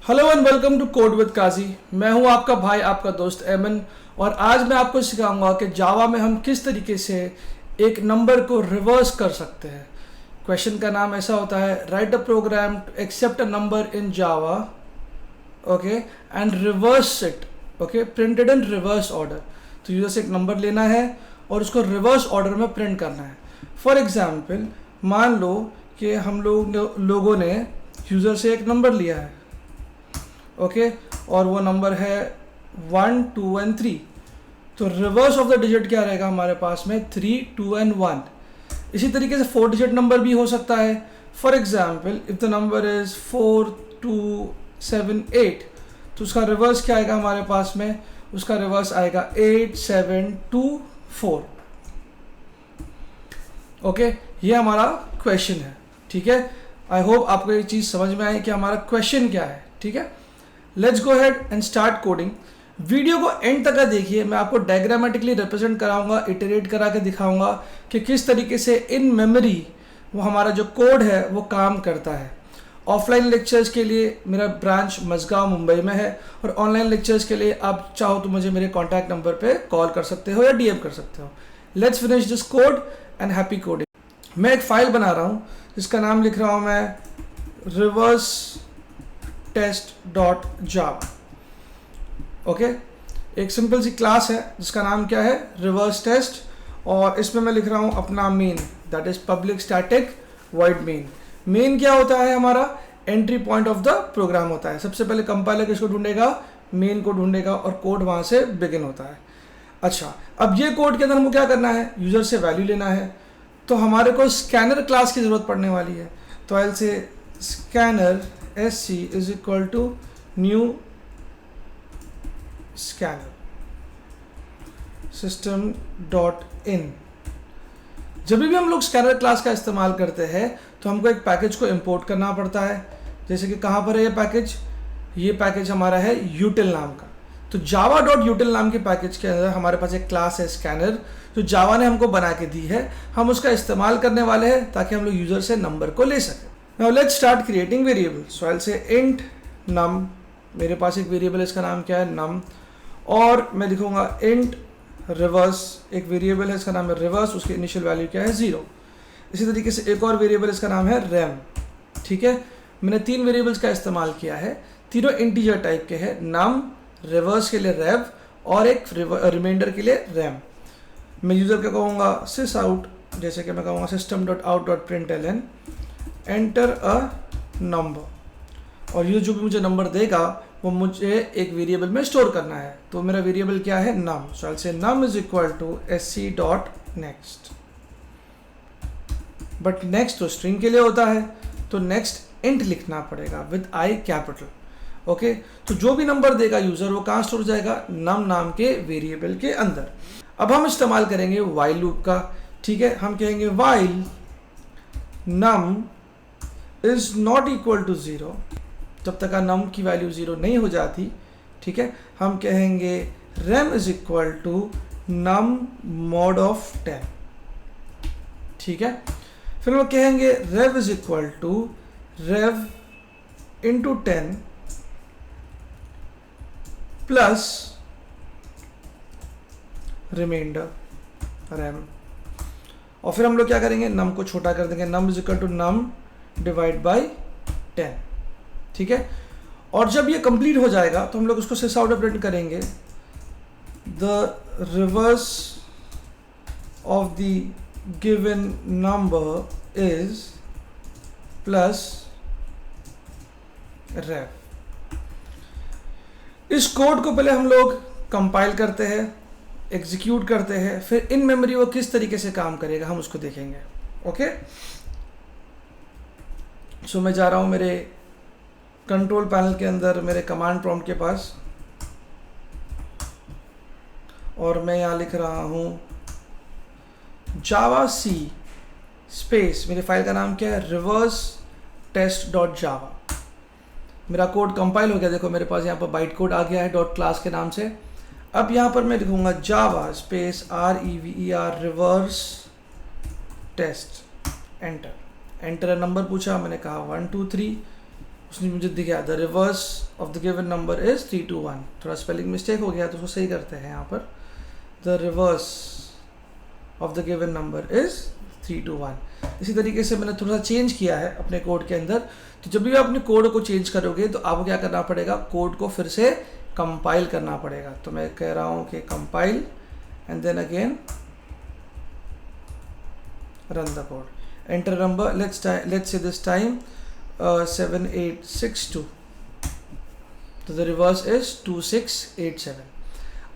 Hello and welcome to code with Kazi. मैं हूं आपका भाई, आपका दोस्त एमन, और आज मैं आपको सिखाऊंगा कि जावा में हम किस तरीके से एक नंबर को रिवर्स कर सकते हैं। क्वेश्चन का नाम ऐसा होता है, write a program to accept a number in Java okay and reverse it, okay printed in reverse order. तो यूजर से एक नंबर लेना है और उसको रिवर्स ऑर्डर में प्रिंट करना है। फॉर एग्जाम्पल, मान लो कि हम लोगों ने यूज़र से एक नंबर लिया है, ओके और वो नंबर है 1 2 एंड 3। तो रिवर्स ऑफ द डिजिट क्या रहेगा हमारे पास में 3 2 एंड 1। इसी तरीके से 4 डिजिट नंबर भी हो सकता है। For example, if the number is 4 2 7 8, तो उसका रिवर्स क्या आएगा हमारे पास में, उसका रिवर्स आएगा 8 7 2 4। ओके ये हमारा क्वेश्चन है, ठीक है। आई होप आपको ये चीज़ समझ में आई कि हमारा क्वेश्चन क्या है, ठीक है। Let's go head and start coding. Video को एंड तक देखिए, मैं आपको डायग्रामेटिकली रिप्रेजेंट कराऊंगा, इटरेट करा के दिखाऊंगा कि किस तरीके से इन मेमोरी वो हमारा जो कोड है वो काम करता है। ऑफलाइन लेक्चर्स के लिए मेरा ब्रांच मजगांव मुंबई में है, और ऑनलाइन लेक्चर्स के लिए आप चाहो तो मुझे मेरे कॉन्टैक्ट नंबर पे कॉल कर सकते हो या डीएम कर सकते हो। Let's finish this code and happy coding. मैं एक फाइल बना रहा हूँ जिसका नाम लिख रहा हूँ मैं रिवर्स test.java। ओके एक सिंपल सी क्लास है जिसका नाम क्या है, रिवर्स टेस्ट, और इसमें मैं लिख रहा हूँ अपना main, that is public static void main. Main क्या होता है, हमारा entry point of the program होता है। सबसे पहले कंपाइलर किसको ढूंढेगा, मेन को ढूंढेगा, और कोड वहाँ से बिगिन होता है। अच्छा, अब ये कोड के अंदर हमको क्या करना है, यूजर से वैल्यू लेना है। तो हमारे को स्कैनर क्लास की जरूरत पड़ने वाली है। तो I will say scanner SC is equal to new scanner system dot in। जब भी हम लोग स्कैनर क्लास का इस्तेमाल करते हैं तो हमको एक पैकेज को इंपोर्ट करना पड़ता है। जैसे कि कहाँ पर है ये पैकेज हमारा है util नाम का। तो java.util नाम के पैकेज के अंदर हमारे पास एक क्लास है स्कैनर, जो जावा ने हमको बना के दी है। हम उसका इस्तेमाल करने वाले हैं ताकि हम लोग यूजर से नंबर को ले सकें। Now let's start creating variables. So I'll say int num, मेरे पास एक वेरिएबल है, इसका नाम क्या है num, और मैं लिखूंगा int reverse, एक वेरिएबल है इसका नाम है reverse, उसकी इनिशियल वैल्यू क्या है 0। इसी तरीके से एक और वेरिएबल इसका नाम है rem, ठीक है। मैंने 3 वेरिएबल्स का इस्तेमाल किया है, तीनों इंटीजर टाइप के हैं, num, reverse के लिए rev और एक रिमाइंडर के लिए rem। मैं यूजर को कहूँगा sysout, जैसे कि मैं कहूँगा system.out.println एंटर अ नंबर, और ये जो भी मुझे नंबर देगा वो मुझे एक वेरिएबल में स्टोर करना है। तो मेरा वेरिएबल क्या है, नम। So I say num is equal to SC dot next. But next तो स्ट्रिंग के लिए होता है, तो नेक्स्ट इंट लिखना पड़ेगा विद I कैपिटल। ओके, तो जो भी नंबर देगा यूजर वो कहाँ स्टोर जाएगा, नम नाम के वेरिएबल के अंदर। अब हम इस्तेमाल करेंगे वाइल लूप का, ठीक है। हम कहेंगे while num is not equal to 0, जब तक नम की वैल्यू 0 नहीं हो जाती, ठीक है। हम कहेंगे rem is equal to num mod of 10, ठीक है। फिर हम कहेंगे rev is equal to rev into 10 plus remainder rem, और फिर हम लोग क्या करेंगे, नम को छोटा कर देंगे, num is equal to num divide by 10, ठीक है। और जब ये कंप्लीट हो जाएगा तो हम लोग उसको सिस आउट प्रिंट करेंगे, the reverse of the given number is plus rev. इस कोड को पहले हम लोग कंपाइल करते हैं, एग्जीक्यूट करते हैं, फिर इन मेमोरी वो किस तरीके से काम करेगा हम उसको देखेंगे। ओके सो मैं जा रहा हूँ मेरे कंट्रोल पैनल के अंदर मेरे कमांड प्रॉम्प्ट के पास, और मैं यहाँ लिख रहा हूँ जावा सी स्पेस, मेरी फाइल का नाम क्या है, रिवर्स टेस्ट डॉट जावा। मेरा कोड कंपाइल हो गया, देखो मेरे पास यहाँ पर बाइट कोड आ गया है डॉट क्लास के नाम से। अब यहाँ पर मैं लिखूँगा Java space REVER reverse test, enter. Enter number पूछा, मैंने कहा 1 2 3, उसने मुझे दिखाया the reverse of the given number is 321। थोड़ा स्पेलिंग मिस्टेक हो गया तो उसको सही करते हैं यहाँ पर, the reverse of the given number is 321। इसी तरीके से मैंने थोड़ा सा चेंज किया है अपने कोड के अंदर। तो जब भी आप अपने कोड को चेंज करोगे तो आपको क्या करना पड़ेगा, कोड को फिर से कंपाइल करना पड़ेगा। तो मैं कह रहा हूँ कि compile and then again run the code, enter number, let's say this time 7862, तो the reverse is 2687।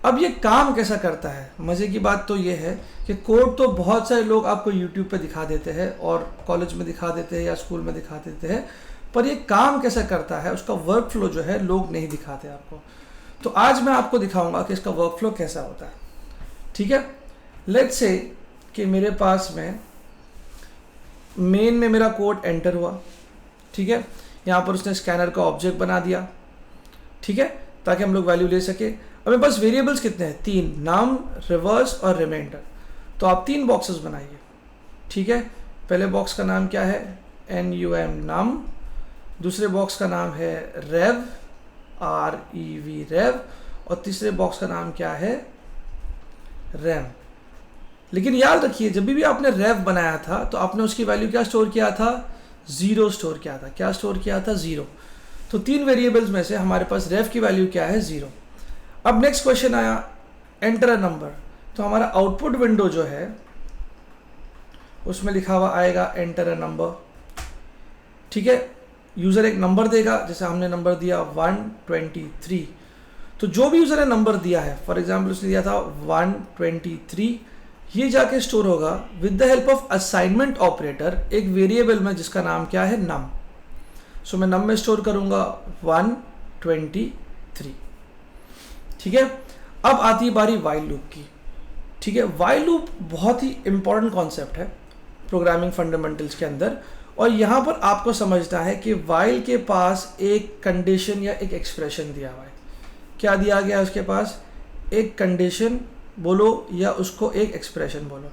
अब ये काम कैसा करता है, मज़े की बात तो ये है कि कोड तो बहुत सारे लोग आपको YouTube पे दिखा देते हैं और कॉलेज में दिखा देते हैं या स्कूल में दिखा देते हैं, पर ये काम कैसा करता है उसका वर्क फ्लो जो है लोग नहीं दिखाते आपको। तो आज मैं आपको दिखाऊंगा कि इसका वर्क फ्लो कैसा होता है। ठीक है, लेट्स से कि मेरे पास में मेन में मेरा कोड एंटर हुआ। ठीक है, यहाँ पर उसने स्कैनर का ऑब्जेक्ट बना दिया। ठीक है, ताकि हम लोग वैल्यू ले सके। अब मेरे पास वेरिएबल्स कितने हैं, 3, नाम, रिवर्स और रिमाइंडर। तो आप 3 बॉक्सेस बनाइए। ठीक है, पहले बॉक्स का नाम क्या है, NUM नाम, दूसरे बॉक्स का नाम है रेव REV रेव, और तीसरे बॉक्स का नाम क्या है, रैम। लेकिन याद रखिए जब भी आपने रेव बनाया था तो आपने उसकी वैल्यू क्या स्टोर किया था, 0 स्टोर किया था। क्या स्टोर किया था, 0। तो 3 वेरिएबल्स में से हमारे पास रेव की वैल्यू क्या है, 0। अब नेक्स्ट क्वेश्चन आया एंटर अ नंबर। तो हमारा आउटपुट विंडो जो है उसमें लिखा हुआ आएगा एंटर अ नंबर। ठीक है, यूज़र एक नंबर देगा, जैसे हमने नंबर दिया 123। तो जो भी यूज़र ने नंबर दिया है, फॉर एग्जाम्पल उसने दिया था 123, ये जाके स्टोर होगा with the help of assignment operator एक वेरिएबल में जिसका नाम क्या है, नम। सो मैं नम में स्टोर करूंगा 123। ठीक है, अब आती है बारी वाइल लूप की। ठीक है, वाइल लूप बहुत ही इंपॉर्टेंट कॉन्सेप्ट है प्रोग्रामिंग फंडामेंटल्स के अंदर, और यहाँ पर आपको समझना है कि वाइल के पास एक कंडीशन या एक एक्सप्रेशन दिया हुआ है। क्या दिया गया है उसके पास, एक कंडीशन बोलो या उसको एक एक्सप्रेशन बोलो।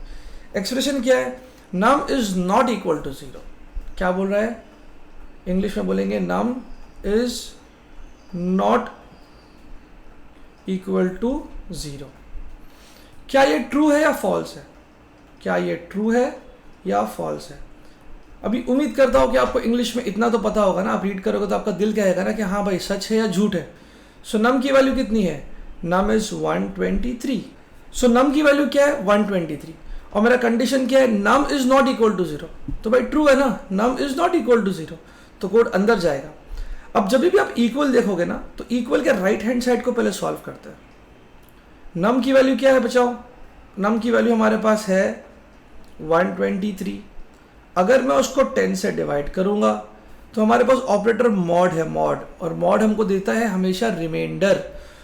एक्सप्रेशन क्या है, num is not equal to 0। क्या बोल रहा है, इंग्लिश में बोलेंगे num is not equal to 0। क्या ये ट्रू है या फॉल्स है, क्या ये ट्रू है या फॉल्स है। अभी उम्मीद करता हूँ कि आपको इंग्लिश में इतना तो पता होगा ना, आप रीड करोगे तो आपका दिल कहेगा ना कि हाँ भाई सच है या झूठ है। सो नम की वैल्यू कितनी है, नम इज 123। सो नम की वैल्यू क्या है, 123, और मेरा कंडीशन क्या है, num is not equal to 0। तो भाई ट्रू है ना, num is not equal to 0, तो कोड अंदर जाएगा। अब जब भी आप इक्वल देखोगे ना तो इक्वल के राइट हैंड साइड को पहले सॉल्व करते हैं। नम की वैल्यू क्या है बचाओ, नम की वैल्यू हमारे पास है 123। अगर मैं उसको 10 से डिवाइड करूंगा तो हमारे पास ऑपरेटर मॉड है, मॉड, और मॉड हमको देता है हमेशा रिमाइंडर।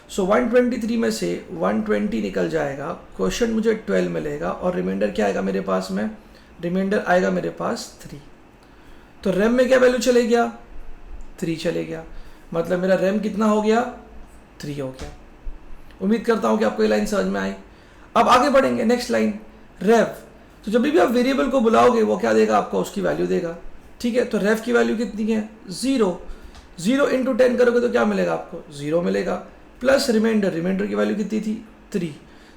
सो 123 में से 120 निकल जाएगा, क्वेश्चन मुझे 12 मिलेगा, और रिमाइंडर क्या आएगा मेरे पास में, रिमाइंडर आएगा मेरे पास 3। तो रैम में क्या वैल्यू चले गया, 3 चले गया, मतलब मेरा रैम कितना हो गया, 3 हो गया। उम्मीद करता हूँ कि आपको ये लाइन समझ में आई। अब आगे बढ़ेंगे, नेक्स्ट लाइन रेव। तो जब भी आप वेरिएबल को बुलाओगे वो क्या देगा आपको, उसकी वैल्यू देगा। ठीक है, तो रेव की वैल्यू कितनी है, 0। 0 इंटू 10 करोगे तो क्या मिलेगा आपको, 0 मिलेगा, प्लस रिमाइंडर, रिमाइंडर की वैल्यू कितनी थी, 3।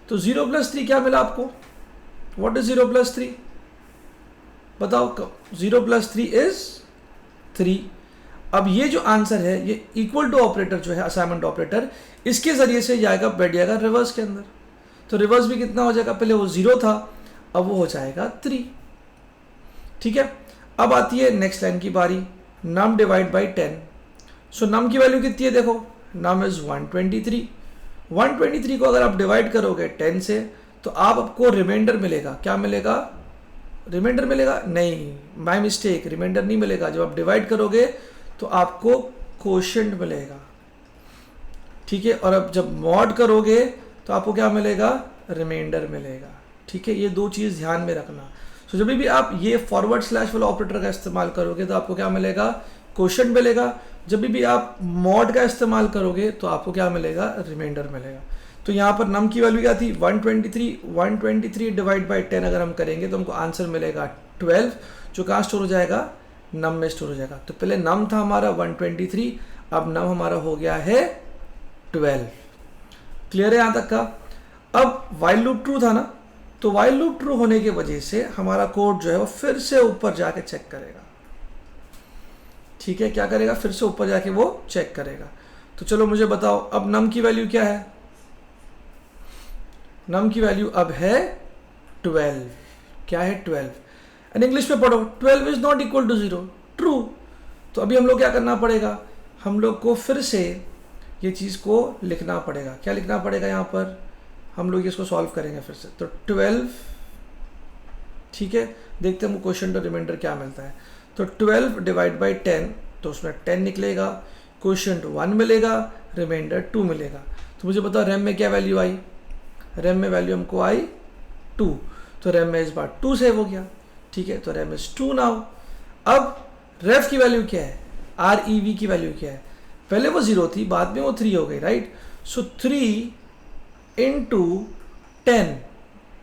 तो 0 + 3 क्या मिला आपको, व्हाट इज 0 + 3 बताओ, 0 + 3 इज 3। अब ये जो आंसर है ये इक्वल टू ऑपरेटर जो है, असाइनमेंट ऑपरेटर, इसके जरिए से जाएगा, बैठ जाएगा रिवर्स के अंदर। तो रिवर्स भी कितना हो जाएगा, पहले वो 0 था, अब वो हो जाएगा 3। ठीक है, अब आती है नेक्स्ट लाइन की बारी, नम डिवाइड बाई 10। सो नम की वैल्यू कितनी है, देखो नम इज 123। 123 को अगर आप डिवाइड करोगे 10 से तो आपको रिमाइंडर मिलेगा, क्या मिलेगा, रिमाइंडर मिलेगा, नहीं बाय मिस्टेक रिमाइंडर नहीं मिलेगा। जब आप डिवाइड करोगे तो आपको कोशेंट मिलेगा। ठीक है, और अब जब मॉड करोगे तो आपको क्या मिलेगा, रिमाइंडर मिलेगा। ठीक है, ये 2 चीज़ ध्यान में रखना। तो जब भी आप ये फॉरवर्ड स्लैश वाला ऑपरेटर का इस्तेमाल करोगे तो आपको क्या मिलेगा, कोशेंट मिलेगा। जब भी आप मॉड का इस्तेमाल करोगे तो आपको क्या मिलेगा, रिमाइंडर मिलेगा। तो यहाँ पर नम की वैल्यू क्या थी, 123। 123 डिवाइड बाई 10 अगर हम करेंगे तो हमको आंसर मिलेगा 12, जो कहाँ स्टोर हो जाएगा, नम में स्टोर हो जाएगा। तो पहले नम था हमारा 123, अब नम हमारा हो गया है 12। क्लियर है यहाँ तक का? अब वाइल लूप ट्रू था ना, तो वाइल लूप ट्रू होने की वजह से हमारा कोड जो है वो फिर से ऊपर जाके चेक करेगा। ठीक है, क्या करेगा? फिर से ऊपर जाके वो चेक करेगा। तो चलो मुझे बताओ अब नम की वैल्यू क्या है? नम की वैल्यू अब है 12। क्या है? 12। एंड इंग्लिश में पढ़ो, 12 is not equal to 0, true. तो अभी हम लोग क्या करना पड़ेगा? हम लोग को फिर से ये चीज़ को लिखना पड़ेगा। क्या लिखना पड़ेगा यहाँ पर? हम लोग इसको सॉल्व करेंगे फिर से। तो 12, ठीक है, देखते हैं क्वेश्चन तो रिमाइंडर क्या मिलता है। तो 12 डिवाइड बाई 10, तो उसमें 10 निकलेगा, क्वेश्चन 1 मिलेगा, रिमाइंडर 2 मिलेगा। तो मुझे बताओ रैम में क्या वैल्यू आई? रैम में वैल्यू हमको आई 2, तो रैम में इस बार 2 सेव हो गया। ठीक है, तो रैम इज 2 नाउ। अब रेफ की वैल्यू क्या है? REV की वैल्यू क्या है? पहले वो 0 थी, बाद में वो 3 हो गई, राइट? सो 3 इंटू 10,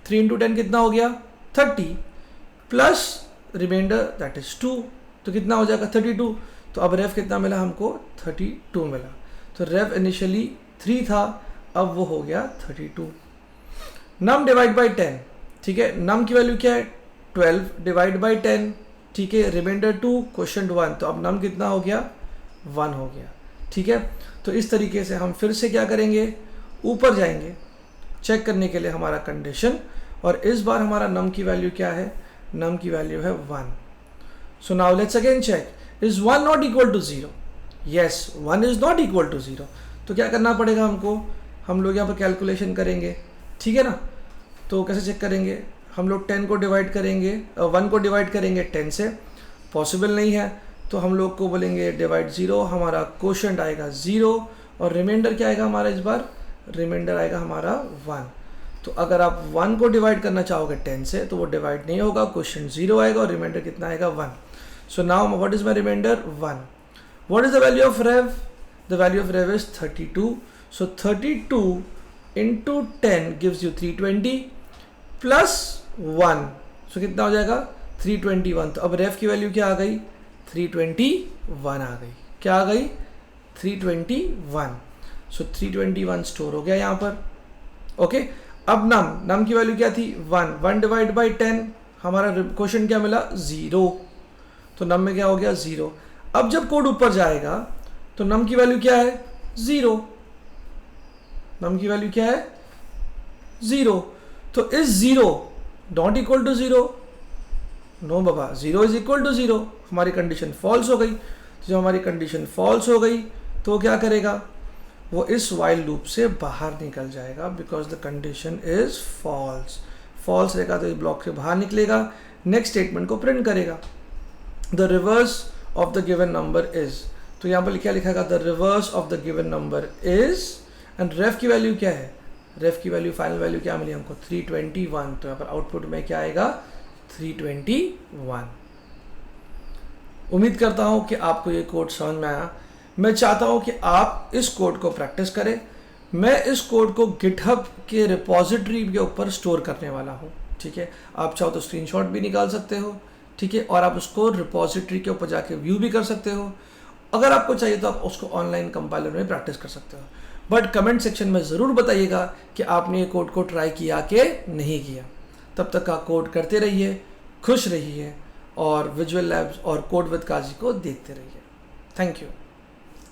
3 इंटू 10 कितना हो गया? 30 प्लस रिमाइंडर दैट इज 2, तो कितना हो जाएगा? 32। तो अब रेफ कितना मिला हमको? 32 मिला। तो रेफ इनिशियली 3 था, अब वो हो गया 32। नम डिवाइड बाई 10, ठीक है, नम की वैल्यू क्या है? 12 डिवाइड बाई 10, ठीक है, रिमाइंडर 2, क्वेश्चन 1, तो अब नम कितना हो गया? 1 हो गया। ठीक है, तो इस तरीके से हम फिर से क्या करेंगे? ऊपर जाएंगे चेक करने के लिए हमारा कंडीशन, और इस बार हमारा नम की वैल्यू क्या है? नम की वैल्यू है 1। So now let's again check, is 1 not equal to 0? Yes, 1 is not equal to 0। तो क्या करना पड़ेगा हमको? हम लोग यहाँ पर कैलकुलेशन करेंगे, ठीक है ना? तो कैसे चेक करेंगे? हम लोग 10 को डिवाइड करेंगे, 1 को डिवाइड करेंगे 10 से, पॉसिबल नहीं है, तो हम लोग को बोलेंगे डिवाइड 0, हमारा क्वोशंट आएगा 0, और रिमाइंडर क्या आएगा हमारा इस बार? रिमाइंडर आएगा हमारा 1। तो अगर आप 1 को डिवाइड करना चाहोगे 10 से, तो वो डिवाइड नहीं होगा, क्वेश्चन 0 आएगा, और रिमाइंडर कितना आएगा? 1। So now what is my remainder? 1। What is the value of rev? The value of rev is 32। So 32 into 10 gives you 320 plus 1, so कितना हो जाएगा? 321। तो अब रेफ की वैल्यू क्या आ गई? 321 आ गई। क्या आ गई? 321। सो 321 स्टोर हो गया यहाँ पर। ओके, अब नम की वैल्यू क्या थी? 1 डिवाइड बाई 10, हमारा क्वेश्चन क्या मिला? 0, तो नम में क्या हो गया? 0। अब जब कोड ऊपर जाएगा तो नम की वैल्यू क्या है? 0। नम की वैल्यू क्या है? 0। तो is 0 not equal to 0? No बाबा, 0 इज इक्वल टू 0। हमारी कंडीशन फॉल्स हो गई। तो जब हमारी कंडीशन फॉल्स हो गई तो क्या करेगा? वो इस वाइल लूप से बाहर निकल जाएगा, because the condition is false. False रहेगा तो इस ब्लॉक से बाहर निकलेगा, नेक्स्ट स्टेटमेंट को प्रिंट करेगा। The reverse of the given number is, तो यहाँ पर क्या लिखा? The reverse of the given number is, and ref की वैल्यू क्या है? रेफ की वैल्यू, फाइनल वैल्यू क्या मिली हमको? 321। तो यहाँ पर आउटपुट में क्या आएगा? 321। उम्मीद करता हूँ कि आपको ये कोड समझ में आया। मैं चाहता हूँ कि आप इस कोड को प्रैक्टिस करें। मैं इस कोड को गिटहब के रिपोजिटरी के ऊपर स्टोर करने वाला हूँ, ठीक है? आप चाहो तो स्क्रीनशॉट भी निकाल सकते हो, ठीक है, और आप उसको रिपोजिटरी के ऊपर जाके व्यू भी कर सकते हो। अगर आपको चाहिए तो आप उसको ऑनलाइन कंपाइलर में प्रैक्टिस कर सकते हो, बट कमेंट सेक्शन में ज़रूर बताइएगा कि आपने ये कोड को ट्राई किया कि नहीं किया। तब तक आप कोड करते रहिए, खुश रहिए, और विजुअल लैब्स और कोड विद काजी को देखते रहिए। Thank you.